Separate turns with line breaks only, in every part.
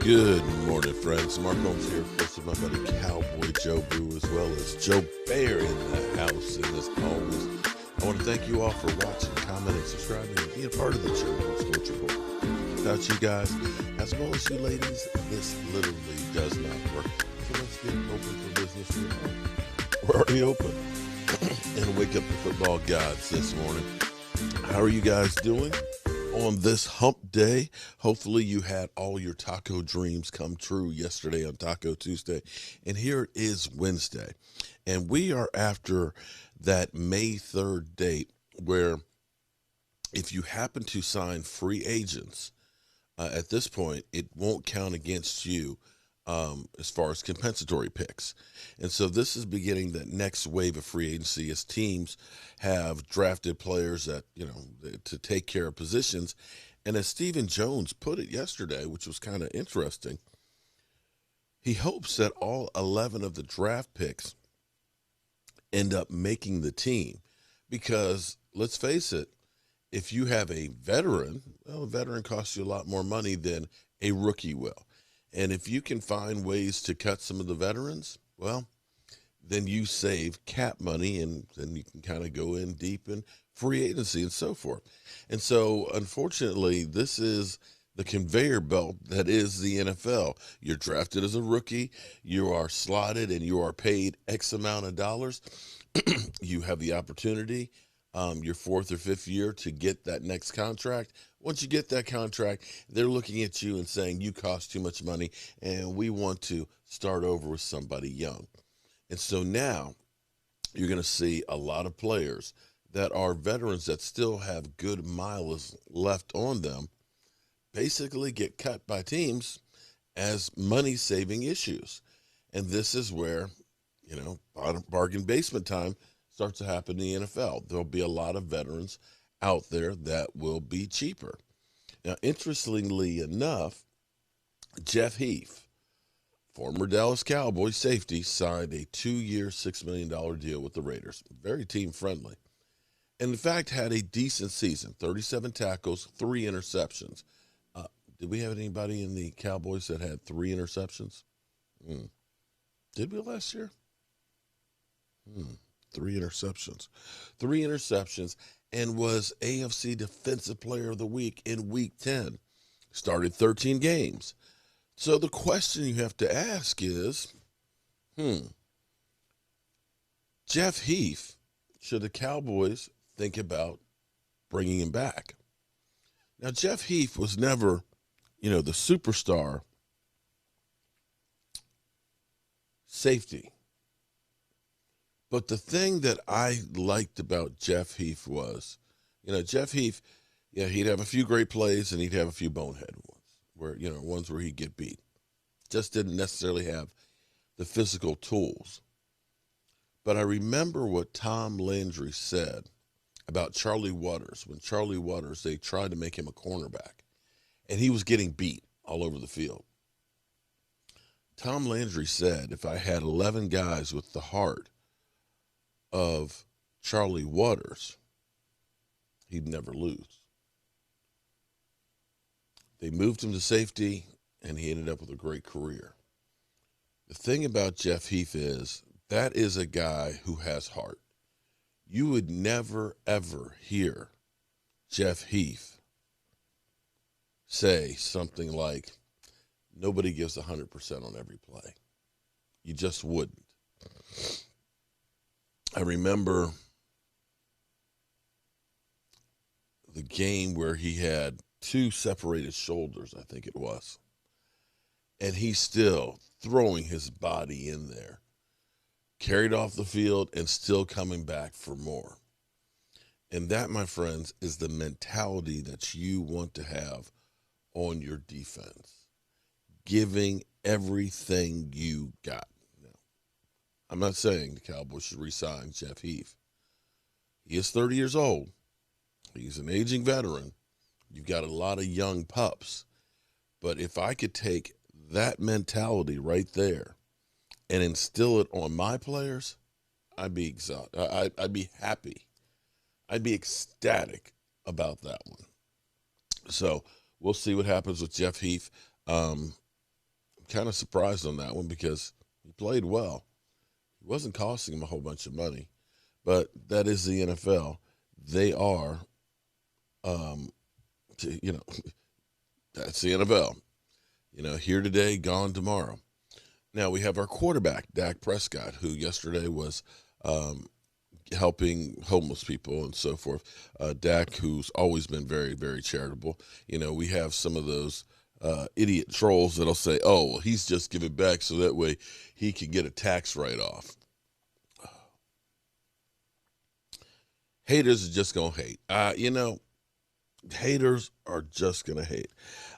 Good morning, friends. Mark Holmes here, of course, with my buddy Cowboy Joe Boo, as well as Joe Bear in the house. And as always, I want to thank you all for watching, commenting, subscribing, and being part of the Joe Boo Sports Report. Without you guys, as well as you ladies, this literally does not work. So let's get open for business real quick. We're already open. And wake up the football gods this morning. How are you guys doing on this hump day? Hopefully you had all your taco dreams come true yesterday on Taco Tuesday. And here it is Wednesday. And we are after that May 3rd date where if you happen to sign free agents, at this point, it won't count against you as far as compensatory picks. And so this is beginning that next wave of free agency as teams have drafted players that, to take care of positions. And as Stephen Jones put it yesterday, which was kind of interesting, he hopes that all 11 of the draft picks end up making the team because, let's face it, if you have a veteran, well, a veteran costs you a lot more money than a rookie will. And if you can find ways to cut some of the veterans, well, then you save cap money, and then you can kind of go in deep in free agency and so forth. And so, unfortunately, this is the conveyor belt that is the NFL. You're drafted as a rookie, you are slotted, and you are paid X amount of dollars. You have the opportunity your fourth or fifth year to get that next contract. Once you get that contract, they're looking at you and saying you cost too much money and we want to start over with somebody young. And so now you're going to see a lot of players that are veterans that still have good mileage left on them basically get cut by teams as money-saving issues. And this is where, bargain basement time starts to happen in the NFL. There'll be a lot of veterans out there that will be cheaper. Now, interestingly enough, Jeff Heath, former Dallas Cowboys safety, signed a 2-year, $6 million deal with the Raiders. Very team-friendly. And, in fact, had a decent season, 37 tackles, 3 interceptions. Did we have anybody in the Cowboys that had 3 interceptions? Did we last year? 3 interceptions. 3 interceptions, and was AFC Defensive Player of the Week in Week 10. Started 13 games. So the question you have to ask is, Jeff Heath, should the Cowboys think about bringing him back? Now, Jeff Heath was never, the superstar safety. But the thing that I liked about Jeff Heath was, Jeff Heath, he'd have a few great plays and he'd have a few bonehead ones ones where he'd get beat. Just didn't necessarily have the physical tools. But I remember what Tom Landry said about Charlie Waters. When Charlie Waters, they tried to make him a cornerback, and he was getting beat all over the field. Tom Landry said, if I had 11 guys with the heart of Charlie Waters, he'd never lose. They moved him to safety, and he ended up with a great career. The thing about Jeff Heath is that is a guy who has heart. You would never, ever hear Jeff Heath say something like, nobody gives 100% on every play. You just wouldn't. I remember the game where he had 2 separated shoulders, I think it was. And he's still throwing his body in there. Carried off the field and still coming back for more. And that, my friends, is the mentality that you want to have on your defense. Giving everything you got. I'm not saying the Cowboys should re-sign Jeff Heath. He is 30 years old. He's an aging veteran. You've got a lot of young pups. But if I could take that mentality right there and instill it on my players, I'd be excited. I'd be happy. I'd be ecstatic about that one. So we'll see what happens with Jeff Heath. kind of surprised on that one because he played well. It wasn't costing him a whole bunch of money, but that is the NFL. They are, um, you know, that's the NFL. Here today, gone tomorrow. Now we have our quarterback, Dak Prescott, who yesterday was helping homeless people and so forth. Dak, who's always been very, very charitable. We have some of those idiot trolls that'll say, oh, well, he's just giving back so that way he can get a tax write-off. Haters are just going to hate. Haters are just going to hate.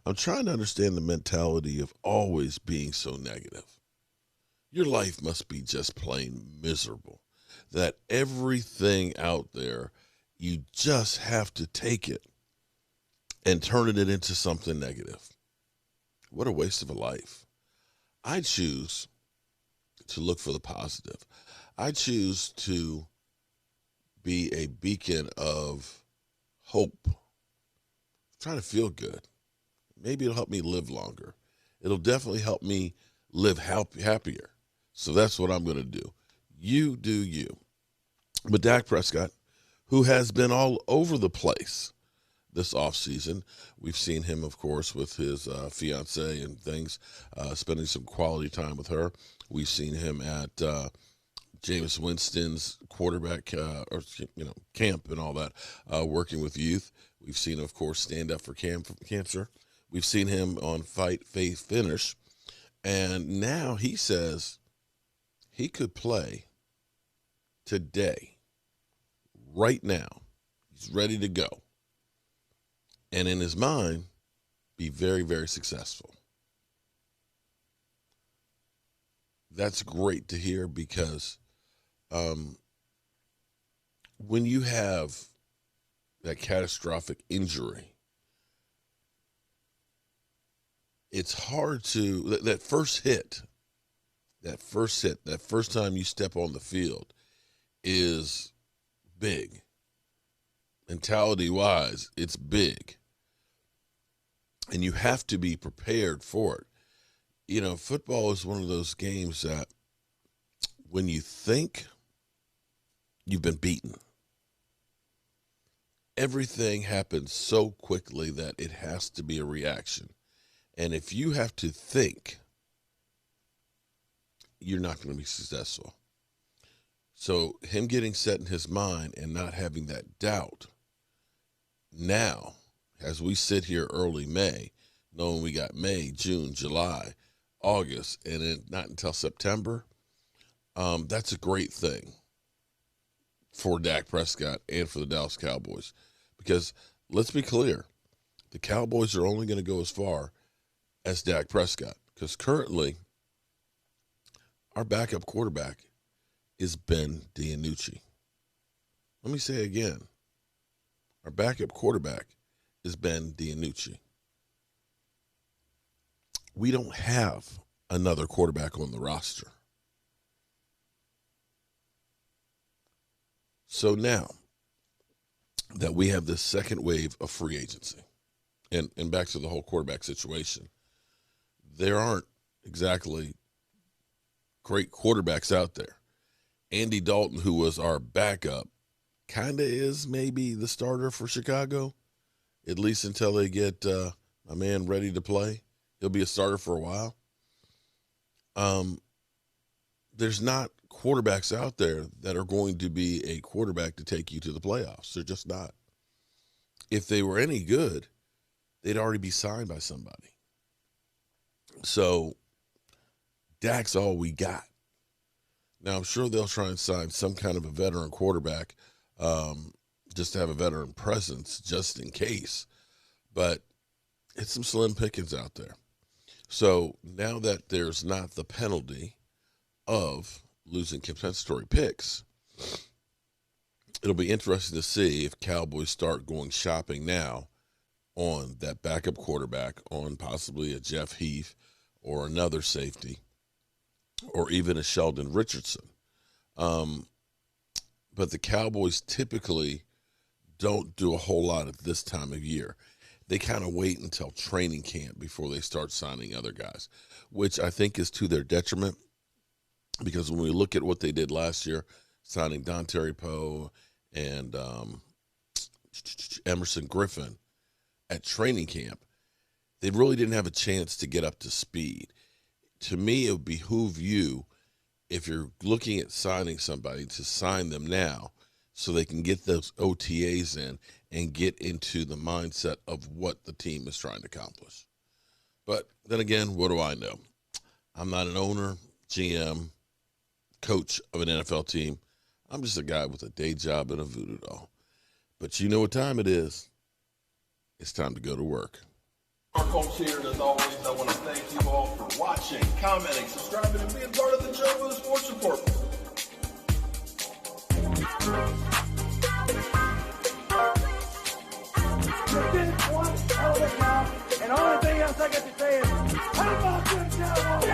I'm trying to understand the mentality of always being so negative. Your life must be just plain miserable. That everything out there, you just have to take it and turn it into something negative. What a waste of a life. I choose to look for the positive. I choose to be a beacon of hope. Trying to feel good. Maybe it'll help me live longer. It'll definitely help me live happier. So that's what I'm going to do. You do you. But Dak Prescott, who has been all over the place this offseason, we've seen him, of course, with his fiance and things, spending some quality time with her. We've seen him at Jameis Winston's quarterback camp and all that, working with youth. We've seen him, of course, stand up for cancer. We've seen him on Fight, Faith, Finish. And now he says he could play today, right now. He's ready to go. And in his mind, be very, very successful. That's great to hear because when you have that catastrophic injury, it's hard to, that first time you step on the field is big. Mentality-wise, it's big. And you have to be prepared for it. Football is one of those games that when you think you've been beaten, everything happens so quickly that it has to be a reaction. And if you have to think, you're not going to be successful. So him getting set in his mind and not having that doubt, now, as we sit here early May, knowing we got May, June, July, August, and then not until September, that's a great thing for Dak Prescott and for the Dallas Cowboys. Because let's be clear, the Cowboys are only going to go as far as Dak Prescott. Because currently, our backup quarterback is Ben DiNucci. Let me say it again. Our backup quarterback is Ben DiNucci. We don't have another quarterback on the roster. So now that we have this second wave of free agency, and back to the whole quarterback situation, there aren't exactly great quarterbacks out there. Andy Dalton, who was our backup, kind of is maybe the starter for Chicago, at least until they get my man ready to play. He'll be a starter for a while. There's not quarterbacks out there that are going to be a quarterback to take you to the playoffs. They're just not. If they were any good, they'd already be signed by somebody. So Dak's all we got. Now, I'm sure they'll try and sign some kind of a veteran quarterback just to have a veteran presence just in case. But it's some slim pickings out there. So now that there's not the penalty of losing compensatory picks, it'll be interesting to see if Cowboys start going shopping now on that backup quarterback, on possibly a Jeff Heath or another safety, or even a Sheldon Richardson. But the Cowboys typically don't do a whole lot at this time of year. they kind of wait until training camp before they start signing other guys, which I think is to their detriment, because when we look at what they did last year, signing Don Terry Poe and Emerson Griffin at training camp, they really didn't have a chance to get up to speed. To me, it would behoove you, if you're looking at signing somebody, to sign them now so they can get those OTAs in and get into the mindset of what the team is trying to accomplish. But then again, what do I know? I'm not an owner, GM, coach of an NFL team. I'm just a guy with a day job and a voodoo doll. But you know what time it is. It's time to go to work.
Our folks here, and as always, I want to thank you all for watching, commenting, subscribing, and being part of the Joe Boo Sports Report.
You did one hell of a job, and the only thing else I got to say is, how about them Cowboys?